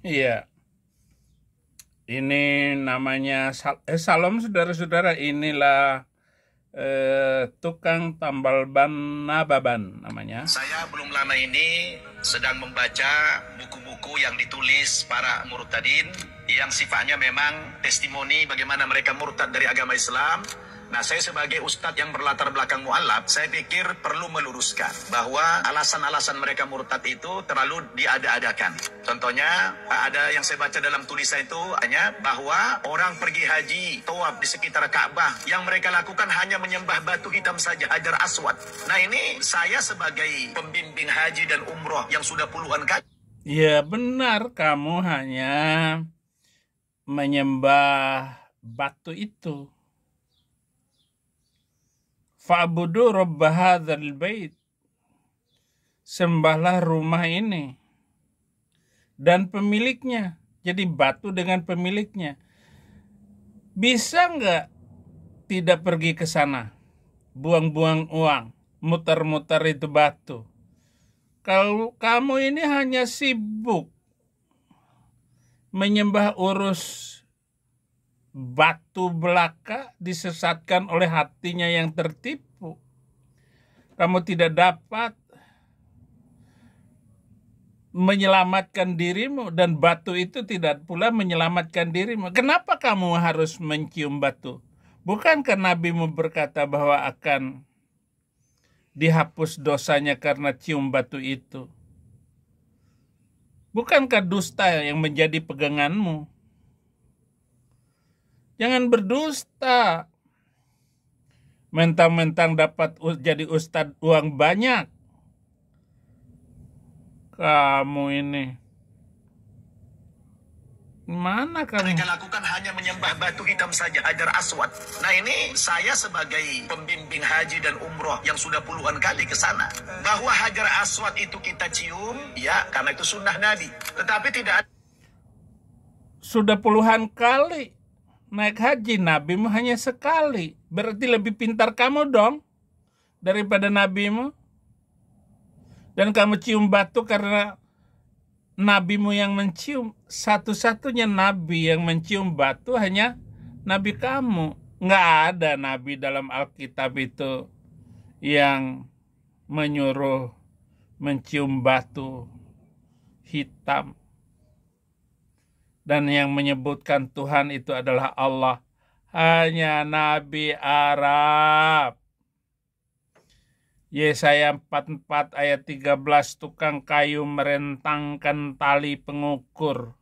Iya, ini namanya Salam saudara-saudara, inilah tukang tambal ban Nababan namanya. Saya belum lama ini sedang membaca buku-buku yang ditulis para murtadin yang sifatnya memang testimoni bagaimana mereka murtad dari agama Islam. Nah, saya sebagai ustadz yang berlatar belakang mu'alaf, saya pikir perlu meluruskan bahwa alasan-alasan mereka murtad itu terlalu diada-adakan. Contohnya, ada yang saya baca dalam tulisan itu hanya bahwa orang pergi haji, tawaf di sekitar Ka'bah, yang mereka lakukan hanya menyembah batu hitam saja, Hajar Aswad. Nah, ini saya sebagai pembimbing haji dan umroh yang sudah puluhan kali. Ya benar, kamu hanya menyembah batu itu. Fa'budu rabba hadzal bait. Sembahlah rumah ini dan pemiliknya. Jadi batu dengan pemiliknya. Bisa nggak tidak pergi ke sana? Buang-buang uang, muter-muter itu batu. Kalau kamu ini hanya sibuk menyembah urus batu belaka, disesatkan oleh hatinya yang tertipu. Kamu tidak dapat menyelamatkan dirimu, dan batu itu tidak pula menyelamatkan dirimu. Kenapa kamu harus mencium batu? Bukankah nabimu berkata bahwa akan dihapus dosanya karena cium batu itu? Bukankah dusta yang menjadi peganganmu? Jangan berdusta. Mentang-mentang dapat jadi ustadz uang banyak. Kamu ini. Mana kamu? Mereka lakukan hanya menyembah batu hitam saja, Hajar Aswad. Nah, ini saya sebagai pembimbing haji dan umroh yang sudah puluhan kali ke sana. Bahwa Hajar Aswad itu kita cium, ya, karena itu sunnah Nabi. Tetapi tidak ada. Sudah puluhan kali naik haji, nabimu hanya sekali. Berarti lebih pintar kamu dong daripada nabimu. Dan kamu cium batu karena nabimu yang mencium. Satu-satunya nabi yang mencium batu hanya nabi kamu. Nggak ada nabi dalam Alkitab itu yang menyuruh mencium batu hitam. Dan yang menyebutkan Tuhan itu adalah Allah. Hanya Nabi Arab. Yesaya 44 ayat 13, tukang kayu merentangkan tali pengukur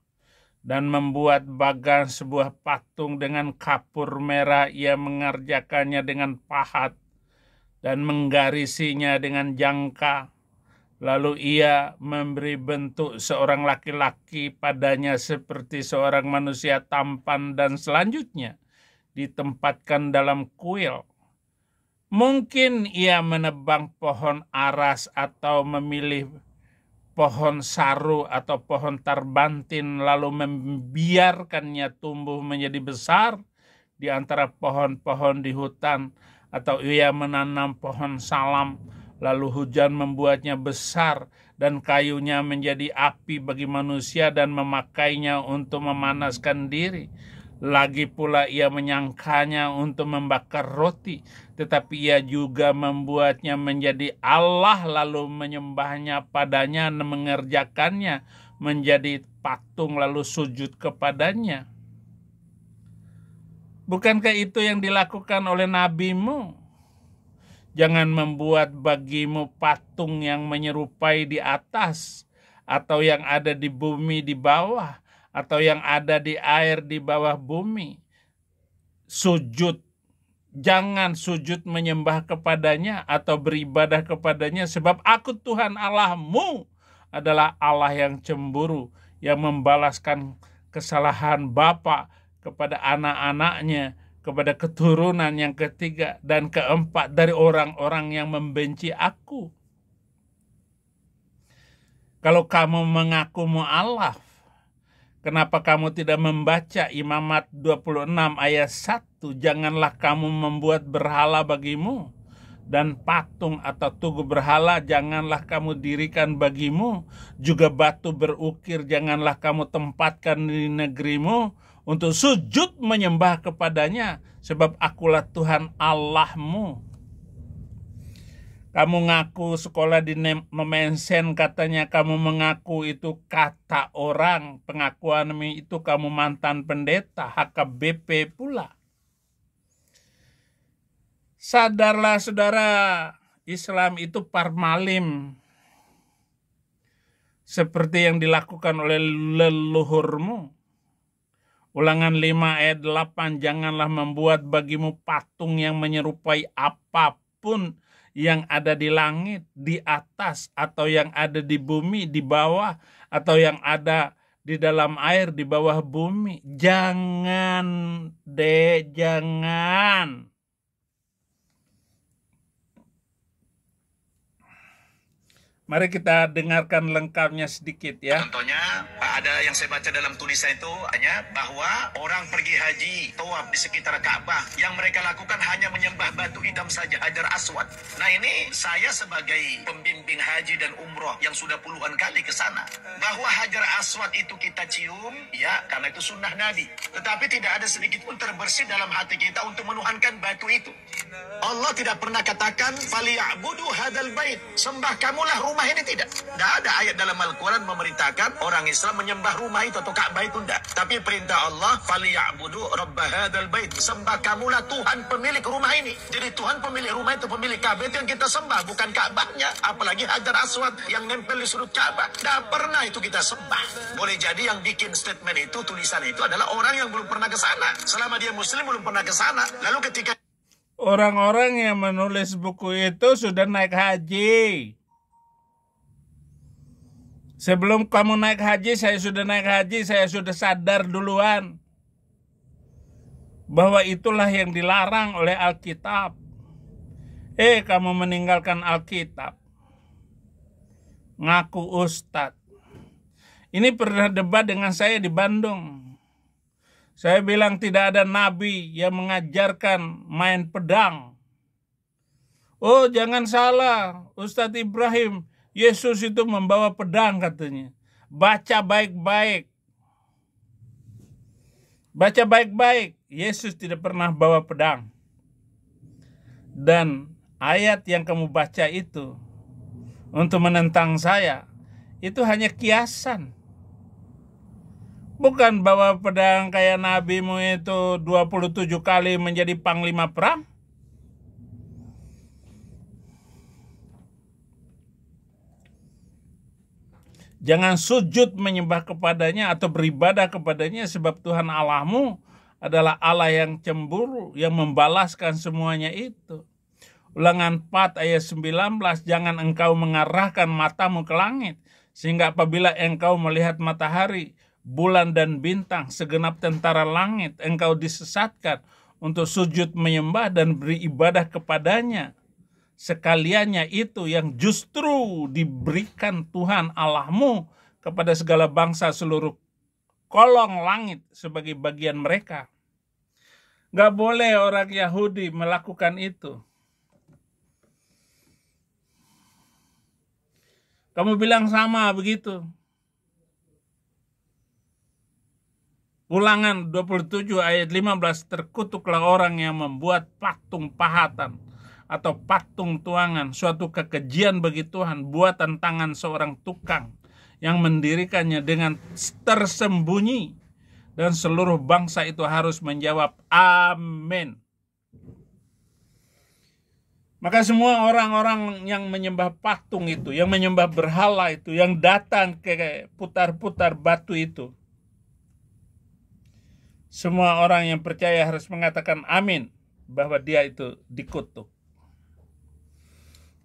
dan membuat bagan sebuah patung dengan kapur merah. Ia mengerjakannya dengan pahat dan menggarisinya dengan jangka. Lalu ia memberi bentuk seorang laki-laki padanya seperti seorang manusia tampan, dan selanjutnya ditempatkan dalam kuil. Mungkin ia menebang pohon aras atau memilih pohon saru atau pohon tarbantin, lalu membiarkannya tumbuh menjadi besar di antara pohon-pohon di hutan, atau ia menanam pohon salam, lalu hujan membuatnya besar dan kayunya menjadi api bagi manusia dan memakainya untuk memanaskan diri. Lagi pula ia menyangkanya untuk membakar roti, tetapi ia juga membuatnya menjadi Allah, lalu menyembahnya padanya dan mengerjakannya menjadi patung, lalu sujud kepadanya. Bukankah itu yang dilakukan oleh nabimu? Jangan membuat bagimu patung yang menyerupai di atas, atau yang ada di bumi di bawah, atau yang ada di air di bawah bumi. Sujud. Jangan sujud menyembah kepadanya atau beribadah kepadanya, sebab aku Tuhan Allahmu adalah Allah yang cemburu, yang membalaskan kesalahan bapa kepada anak-anaknya, kepada keturunan yang ketiga dan keempat dari orang-orang yang membenci aku. Kalau kamu mengaku mu'alaf, kenapa kamu tidak membaca Imamat 26 ayat 1? Janganlah kamu membuat berhala bagimu dan patung atau tugu berhala janganlah kamu dirikan bagimu, juga batu berukir janganlah kamu tempatkan di negerimu untuk sujud menyembah kepadanya, sebab akulah Tuhan Allahmu. Kamu ngaku sekolah di Nomensen, katanya kamu mengaku itu kata orang, pengakuan itu kamu mantan pendeta, HKBP pula. Sadarlah saudara, Islam itu parmalim. Seperti yang dilakukan oleh leluhurmu. Ulangan 5 ayat 8, janganlah membuat bagimu patung yang menyerupai apapun yang ada di langit, di atas, atau yang ada di bumi, di bawah, atau yang ada di dalam air, di bawah bumi. Jangan deh, jangan. Mari kita dengarkan lengkapnya sedikit ya. Contohnya, ada yang saya baca dalam tulisan itu hanya bahwa orang pergi haji, tawaf di sekitar Ka'bah, yang mereka lakukan hanya menyembah batu hitam saja, Hajar Aswad. Nah ini saya sebagai pembimbing haji dan umroh yang sudah puluhan kali ke sana, bahwa Hajar Aswad itu kita cium, ya karena itu sunnah Nabi. Tetapi tidak ada sedikit pun terbersih dalam hati kita untuk menuhankan batu itu. Allah tidak pernah katakan, "Faliya'budu hadzal bait," sembah kamulah rumah ini, tidak. Tidak ada ayat dalam Al-Quran memerintahkan orang Islam menyembah rumah itu atau Ka'bah itu, tidak. Tapi perintah Allah, "Faliya'budu rabb hadzal bait," sembah kamulah Tuhan pemilik rumah ini. Jadi Tuhan pemilik rumah itu, pemilik Ka'bah itu yang kita sembah, bukan Ka'bahnya. Apalagi Hajar Aswad yang nempel di sudut Ka'bah. Tidak pernah itu kita sembah. Boleh jadi yang bikin statement itu, tulisan itu adalah orang yang belum pernah ke sana. Selama dia muslim belum pernah ke sana. Lalu ketika orang-orang yang menulis buku itu sudah naik haji. Sebelum kamu naik haji, saya sudah naik haji, saya sudah sadar duluan bahwa itulah yang dilarang oleh Alkitab. Kamu meninggalkan Alkitab, ngaku ustadz. Ini pernah debat dengan saya di Bandung. Saya bilang tidak ada nabi yang mengajarkan main pedang. Oh, jangan salah, Ustadz Ibrahim, Yesus itu membawa pedang katanya. Baca baik-baik. Baca baik-baik. Yesus tidak pernah bawa pedang. Dan ayat yang kamu baca itu untuk menentang saya, itu hanya kiasan. Bukan bawa pedang kayak nabimu itu 27 kali menjadi panglima perang. Jangan sujud menyembah kepadanya atau beribadah kepadanya, sebab Tuhan Allahmu adalah Allah yang cemburu, yang membalaskan semuanya itu. Ulangan 4 ayat 19, jangan engkau mengarahkan matamu ke langit, sehingga apabila engkau melihat matahari, bulan dan bintang, segenap tentara langit, engkau disesatkan untuk sujud menyembah dan beribadah kepadanya. Sekaliannya itu yang justru diberikan Tuhan Allahmu kepada segala bangsa seluruh kolong langit sebagai bagian mereka. Gak boleh orang Yahudi melakukan itu. Kamu bilang sama begitu. Ulangan 27 ayat 15, terkutuklah orang yang membuat patung pahatan atau patung tuangan, suatu kekejian bagi Tuhan, buatan tangan seorang tukang yang mendirikannya dengan tersembunyi. Dan seluruh bangsa itu harus menjawab amin. Maka semua orang-orang yang menyembah patung itu, yang menyembah berhala itu, yang datang ke putar-putar batu itu, semua orang yang percaya harus mengatakan amin, bahwa dia itu dikutuk.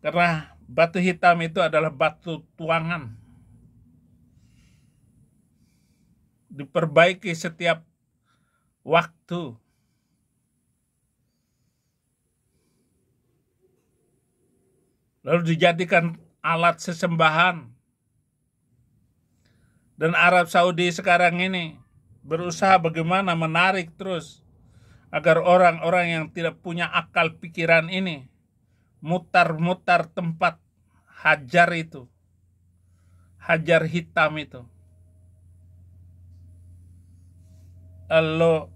Karena batu hitam itu adalah batu tuangan. Diperbaiki setiap waktu. Lalu dijadikan alat sesembahan. Dan Arab Saudi sekarang ini berusaha bagaimana menarik terus agar orang-orang yang tidak punya akal pikiran ini mutar-mutar tempat hajar itu, hajar hitam itu. Lo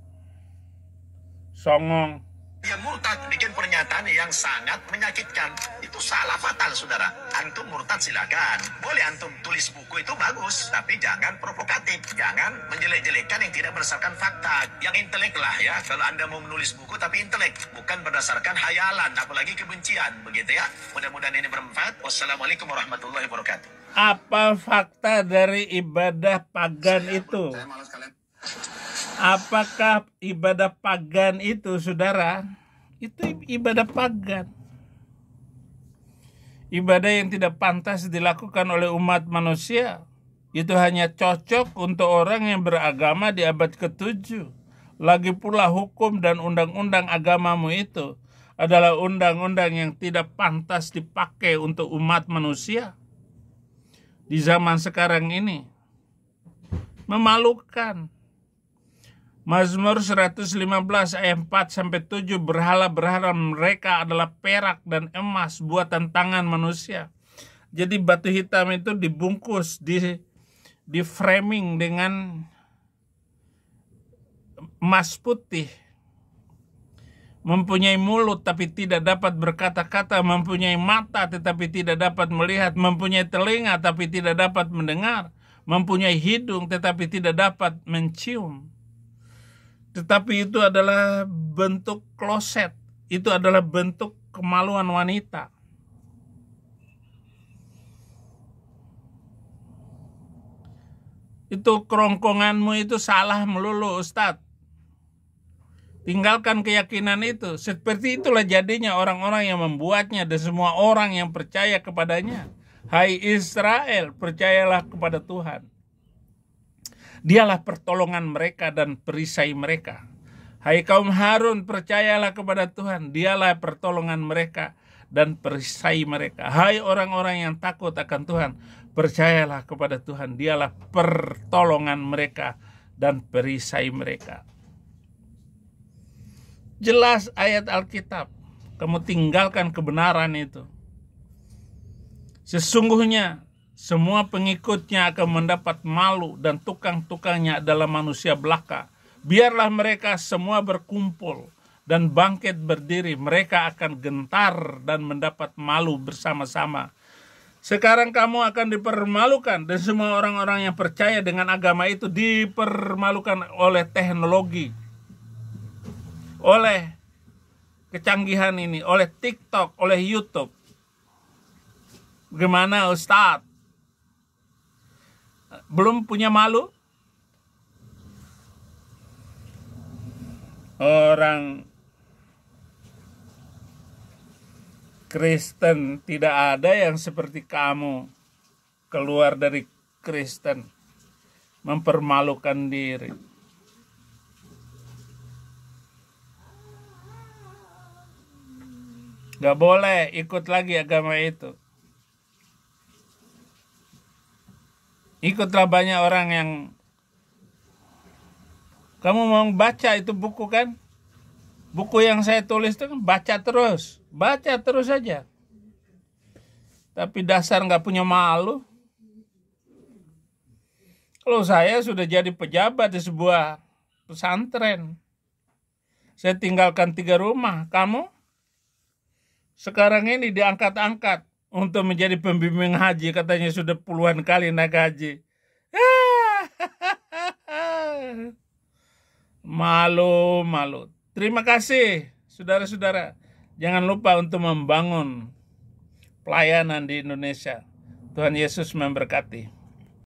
songong. Yang murtad bikin pernyataan yang sangat menyakitkan. Itu salah fatal, saudara. Antum murtad silakan. Boleh antum tulis buku, itu bagus. Tapi jangan provokatif. Jangan menjelek-jelekkan yang tidak berdasarkan fakta. Yang intelek lah ya. Kalau Anda mau menulis buku tapi intelek. Bukan berdasarkan hayalan. Apalagi kebencian. Begitu ya. Mudah-mudahan ini bermanfaat. Wassalamualaikum warahmatullahi wabarakatuh. Apa fakta dari ibadah pagan itu? Apakah ibadah pagan itu, saudara? Itu ibadah pagan. Ibadah yang tidak pantas dilakukan oleh umat manusia. Itu hanya cocok untuk orang yang beragama di abad ke-7. Lagi pula hukum dan undang-undang agamamu itu adalah undang-undang yang tidak pantas dipakai untuk umat manusia. Di zaman sekarang ini. Memalukan. Mazmur 115 ayat 4-7, berhala-berhala mereka adalah perak dan emas buatan tangan manusia. Jadi batu hitam itu dibungkus, di framing dengan emas putih. Mempunyai mulut tapi tidak dapat berkata-kata, mempunyai mata tetapi tidak dapat melihat, mempunyai telinga tapi tidak dapat mendengar, mempunyai hidung tetapi tidak dapat mencium. Tetapi itu adalah bentuk kloset. Itu adalah bentuk kemaluan wanita. Itu kerongkonganmu itu salah melulu, Ustadz. Tinggalkan keyakinan itu. Seperti itulah jadinya orang-orang yang membuatnya dan semua orang yang percaya kepadanya. Hai Israel, percayalah kepada Tuhan. Dialah pertolongan mereka dan perisai mereka. Hai kaum Harun, percayalah kepada Tuhan. Dialah pertolongan mereka dan perisai mereka. Hai orang-orang yang takut akan Tuhan, percayalah kepada Tuhan. Dialah pertolongan mereka dan perisai mereka. Jelas ayat Alkitab. Kamu tinggalkan kebenaran itu. Sesungguhnya semua pengikutnya akan mendapat malu dan tukang-tukangnya adalah manusia belaka. Biarlah mereka semua berkumpul dan bangkit berdiri. Mereka akan gentar dan mendapat malu bersama-sama. Sekarang kamu akan dipermalukan dan semua orang-orang yang percaya dengan agama itu dipermalukan oleh teknologi. Oleh kecanggihan ini, oleh TikTok, oleh YouTube. Bagaimana Ustadz? Belum punya malu? Orang Kristen tidak ada yang seperti kamu keluar dari Kristen mempermalukan diri. Gak boleh ikut lagi agama itu. Ikutlah banyak orang yang kamu mau baca itu buku kan? Buku yang saya tulis itu kan baca terus aja. Tapi dasar nggak punya malu. Kalau saya sudah jadi pejabat di sebuah pesantren, saya tinggalkan 3 rumah. Kamu sekarang ini diangkat-angkat untuk menjadi pembimbing haji, katanya sudah puluhan kali naik haji. Malu. Terima kasih, saudara-saudara. Jangan lupa untuk membangun pelayanan di Indonesia. Tuhan Yesus memberkati.